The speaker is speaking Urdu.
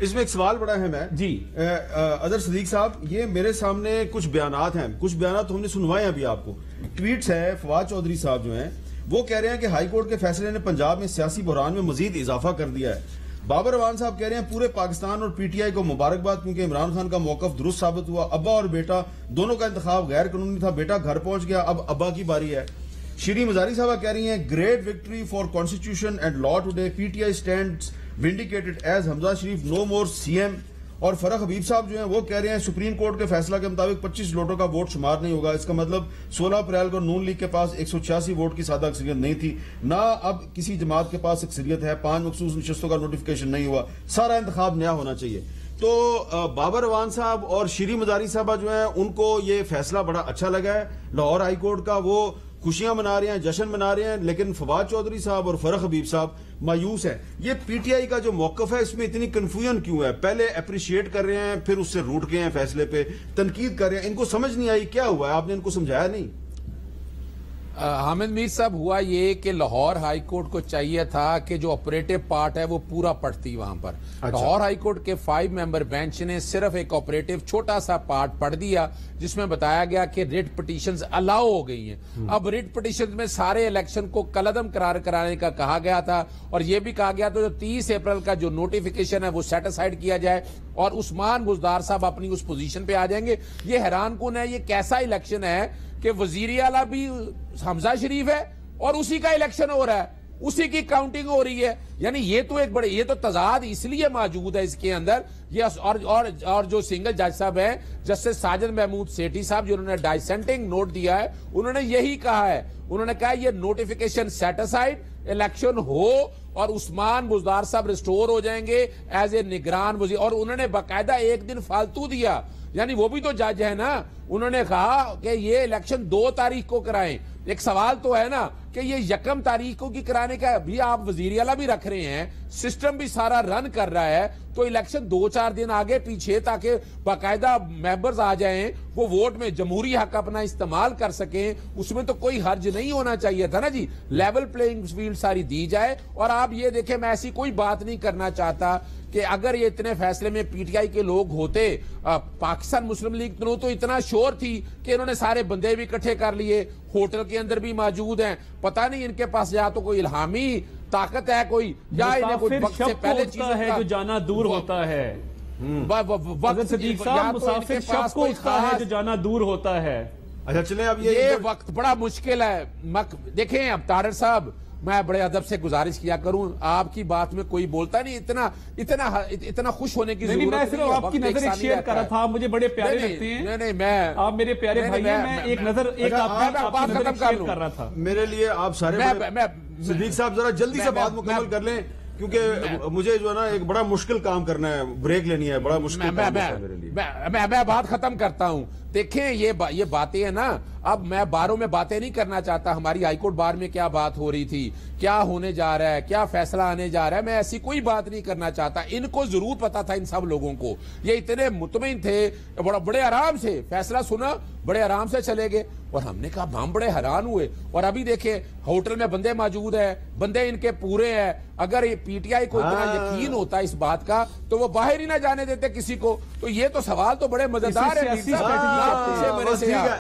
اس میں ایک سوال بڑا اہم ہے جی اظہر صدیق صاحب، یہ میرے سامنے کچھ بیانات ہیں، کچھ بیانات ہم نے سنوائے ہیں ابھی آپ کو. ٹویٹس ہے فواد چودھری صاحب جو ہیں وہ کہہ رہے ہیں کہ ہائی کورٹ کے فیصلے نے پنجاب میں سیاسی بحران میں مزید اضافہ کر دیا ہے. بابر اعوان صاحب کہہ رہے ہیں پورے پاکستان اور پی ٹی آئی کو مبارکباد کیونکہ عمران خان کا موقف درست ثابت ہوا. ابا اور بیٹا دونوں کا انتخاب غیر قانونی تھا، بیٹا گھر پہنچ گیا، اب ابا کی باری ہے. شیریں مزاری صاحبہ کہہ رہی ہیں great victory for constitution and law today, P T I stands vindicated as Hamza Sharif no more C M. اور فرح حبیب صاحب جو ہیں وہ کہہ رہے ہیں سپریم کورٹ کے فیصلہ کے مطابق 25 ووٹوں کا ووٹ شمار نہیں ہوگا. اس کا مطلب 16 اپریل کو نون لیگ کے پاس 186 ووٹ کی سادہ اکثریت نہیں تھی، نہ اب کسی جماعت کے پاس اکثریت ہے. 5 مخصوص نشستوں کا نوٹیفیکیشن نہیں ہوا، سارا انتخاب نیا ہونا چاہیے. تو بابر اعوان صاحب اور شیریں مزاری صاحبہ جو ہیں ان کو یہ فیصلہ بڑا اچھا لگا ہے لاہور ہائی کورٹ کا، وہ خوشیاں منا رہے ہیں، جشن منا رہے ہیں. لیکن فواد چودھری صاحب اور فرح حبیب صاحب مایوس ہیں. یہ پی ٹی آئی کا جو موقف ہے اس میں اتنی کنفیوژن کیوں ہے؟ پہلے اپریشیٹ کر رہے ہیں، پھر اس سے روٹ گئے ہیں، فیصلے پہ تنقید کر رہے ہیں. ان کو سمجھ نہیں آئی کیا ہوا ہے؟ آپ نے ان کو سمجھایا نہیں؟ حامد میر صاحب، ہوا یہ کہ لاہور ہائی کورٹ کو چاہیے تھا کہ جو آپریٹو پارٹ ہے وہ پورا پڑھتی وہاں پر. لاہور ہائی کورٹ کے 5 ممبر بینچ نے صرف ایک آپریٹو چھوٹا سا پارٹ پڑھ دیا جس میں بتایا گیا کہ ریٹ پٹیشنز الاؤ ہو گئی ہیں. اب ریٹ پٹیشنز میں سارے الیکشن کو کالعدم قرار کرانے کا کہا گیا تھا، اور یہ بھی کہا گیا تھا جو 30 اپریل کا جو نوٹیفیکیشن ہے وہ سیٹ اسائیڈ کیا جائے اور عثمان بزدار صاحب اپنی اس پوزیشن پہ آ جائیں گے. یہ حیران کن ہے، یہ کیسا الیکشن ہے کہ وزیر اعلیٰ بھی حمزہ شریف ہے اور اسی کا الیکشن ہو رہا ہے، اسی کی کاؤنٹنگ ہو رہی ہے. یعنی یہ تو ایک بڑے، یہ تو تضاد اس لیے موجود ہے اس کے اندر. یہ اور جو سنگل جج صاحب ہیں جسٹس ساجد محمود سیٹھی صاحب جنہوں نے ڈائسینٹنگ نوٹ دیا ہے، انہوں نے یہی کہا ہے. انہوں نے کہا یہ نوٹیفیکیشن سیٹ اسائیڈ، الیکشن ہو اور عثمان بزدار صاحب ریسٹور ہو جائیں گے ایز اے نگران وزیر. اور انہوں نے باقاعدہ ایک دن فالتو دیا، یعنی وہ بھی تو جج ہے نا. انہوں نے کہا کہ یہ الیکشن 2 تاریخ کو کرائیں. ایک سوال تو ہے نا کہ یہ 1 تاریخ کو کی کرانے کا بھی آپ وزیر اعلیٰ بھی رکھ رہے ہیں، سسٹم بھی سارا رن کر رہا ہے، تو الیکشن 2-4 دن آگے پیچھے تاکہ باقاعدہ ممبرز آ جائیں، وہ ووٹ میں جمہوری حق اپنا استعمال کر سکیں. اس میں تو کوئی حرج نہیں ہونا چاہیے تھا نا جی. لیول پلینگ فیلڈ ساری دی جائے. اور آپ یہ دیکھیں، میں ایسی کوئی بات نہیں کرنا چاہتا کہ اگر یہ اتنے فیصلے میں پی ٹی آئی کے لوگ ہوتے، پاکستان مسلم لیگ تو اتنا شور تھی کہ انہوں نے سارے بندے بھی اکٹھے کر لیے، ہوٹل کے اندر بھی موجود ہیں. پتہ نہیں ان کے پاس یا تو کوئی الہامی طاقت ہے کوئی، یا انہیں کوئی وقت سے پہلے چیزوں ہے جو جانا دور ہوتا ہے. صدیق صاحب، مسافر شب کو ہوتا ہے جو جانا دور ہوتا ہے. اچھا چلیں، اب یہ وقت بڑا مشکل ہے. دیکھیں اب طاہر صاحب، میں بڑے ادب سے گزارش کیا کروں، آپ کی بات میں کوئی بولتا نہیں، اتنا خوش ہونے کی ضرورت نہیں. میں صرف آپ کی نظر ایک شیئر کر رہا تھا، مجھے بڑے پیارے لگتے ہیں. نہیں، آپ میرے پیارے بھائی ہیں. میں ایک نظر آپ ختم کر رہا تھا. میرے لیے آپ سارے صدیق صاحب ذرا جلدی سے بات مکمل کر لیں کیونکہ مجھے جو ہے نا ایک بڑا مشکل کام کرنا ہے، بریک لینی ہے، بڑا مشکل کام ہے میرے لیے. میں بات ختم کرتا ہوں. دیکھیں یہ باتیں ہیں نا، اب میں باروں میں باتیں نہیں کرنا چاہتا. ہماری ہائی کورٹ بار میں کیا بات ہو رہی تھی، کیا ہونے جا رہا ہے، کیا فیصلہ آنے جا رہا ہے، میں ایسی کوئی بات نہیں کرنا چاہتا. ان کو ضرور پتا تھا، ان سب لوگوں کو. یہ اتنے مطمئن تھے، بڑے آرام سے فیصلہ سنا، بڑے آرام سے چلے گئے. اور ہم نے کہا ہم بڑے حیران ہوئے. اور ابھی دیکھیں ہوٹل میں بندے موجود ہیں، بندے ان کے پورے ہیں. اگر یہ پی ٹی آئی کو اتنا یقین ہوتا اس بات کا تو وہ باہر ہی نہ جانے دیتے کسی کو. تو یہ تو سوال تو بڑے مزیدار ہے.